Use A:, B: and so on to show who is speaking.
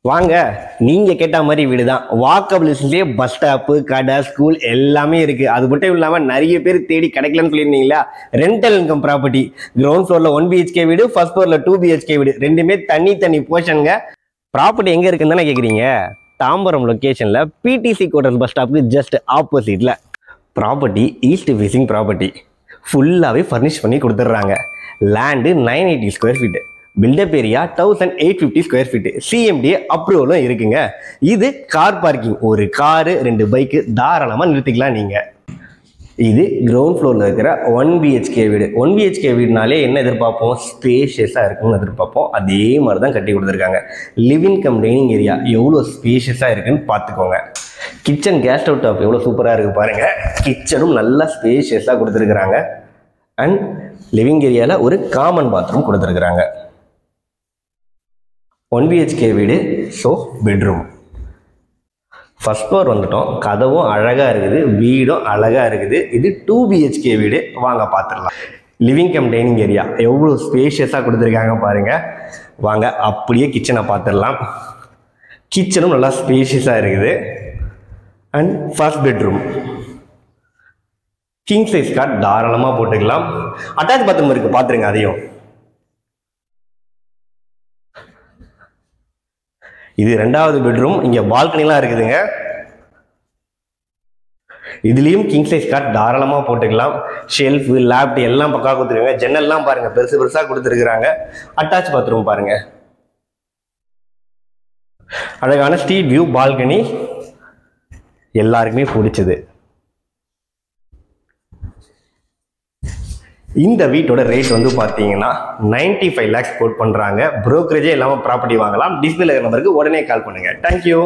A: வாங்க, நீங்க கேட்ட மாதிரி வீடு தான். வாக்கபிள் டிஸ்டன்ஸ்லயே பஸ் ஸ்டாப்பு, கடை, ஸ்கூல் எல்லாமே இருக்கு. அது மட்டும் இல்லாம நிறைய பேர் தேடி கிடைக்கலன்னு சொல்லியிருந்தீங்களா? Rental income property. கிரவுண்ட் ஃப்ளோர்ல 1 BHK வீடு, ஃபர்ஸ்ட் ஃப்ளோர்ல 2 BHK வீடு, ரெண்டுமே தனி போர்ஷனுங்க. ப்ராப்பர்ட்டி எங்க இருக்குன்னு தானே கேக்குறீங்க? தாம்பரம் லொகேஷன்ல பிடிசி குவார்டர்ஸ் பஸ் ஸ்டாப்புக்கு ஜஸ்ட் ஆப்போசிட்ல. Property east facing property. ஃபுல்லாவே ஃபர்னிஷ் பண்ணி கொடுத்துட்றாங்க. Land 980 square feet, built up area 1850 square feet, CMDA அப்ரூவலும் இருக்குங்க. இது கார் பார்க்கிங். ஒரு காரு 2 பைக்கு தாராளமாக நிறுத்திக்கலாம் நீங்க. இது கிரவுண்ட் ஃப்ளோரில் இருக்கிற 1 BHK வீடு. 1 BHK வீடுனாலே என்ன எதிர்பார்ப்போம்? ஸ்பேஷியஸாக இருக்குன்னு எதிர்பார்ப்போம். அதே மாதிரி தான் கட்டி கொடுத்துருக்காங்க. லிவிங் கம் டைனிங் ஏரியா எவ்வளோ ஸ்பேஷியஸாக இருக்குன்னு பார்த்துக்கோங்க. கிச்சன் கேஸ் ஸ்டவ் டாப் எவ்வளோ சூப்பராக இருக்குது பாருங்க. கிச்சனும் நல்லா ஸ்பேஷியஸாக கொடுத்துருக்குறாங்க. அண்ட் லிவிங் ஏரியாவில் ஒரு காமன் பாத்ரூம் கொடுத்துருக்குறாங்க. 1 BHK வீடு, ஸோ பெட்ரூம். ஃபர்ஸ்ட் ஃப்ளோர் வந்துட்டோம். கதவும் அழகாக இருக்குது, வீடும் அழகாக இருக்குது. இது 2 BHK வீடு. வாங்க பார்த்துடலாம். லிவிங் கம் டைனிங் ஏரியா எவ்வளோ ஸ்பேஷியஸாக கொடுத்துருக்காங்க பாருங்க. வாங்க அப்படியே கிச்சனை பார்த்துடலாம். கிச்சனும் நல்லா ஸ்பேஷியஸாக இருக்குது. And first bedroom king size cot தாராளமாக போட்டுக்கலாம். அட்டாச் பாத்ரூம் இருக்குது, பார்த்துருங்க அதையும். இது 2வது பெட்ரூம். இங்க பால்கனிலாம் இருக்குதுங்க. இதுலயும் கிங் சைஸ் காட் தாராளமா போட்டுக்கலாம். ஷெல்ஃப், லேப்ட் எல்லாம் பக்கா கொடுத்துருக்காங்க. ஜன்னல்லாம் பாருங்க பெருசா கொடுத்துருக்காங்க. அட்டாச் பாத்ரூம் பாருங்க. அழகான ஸ்ட்ரீட் வியூ பால்கனி, எல்லாருக்குமே பிடிச்சது. இந்த வீட்டோட ரேட் வந்து பார்த்தீங்கன்னா 95 lakhs கோட் பண்ணுறாங்க. ப்ரோக்கரேஜே இல்லாமல் ப்ராப்பர்ட்டி வாங்கலாம். டிஸ்பிளே நம்பருக்கு உடனே கால் பண்ணுங்க. தேங்க்யூ.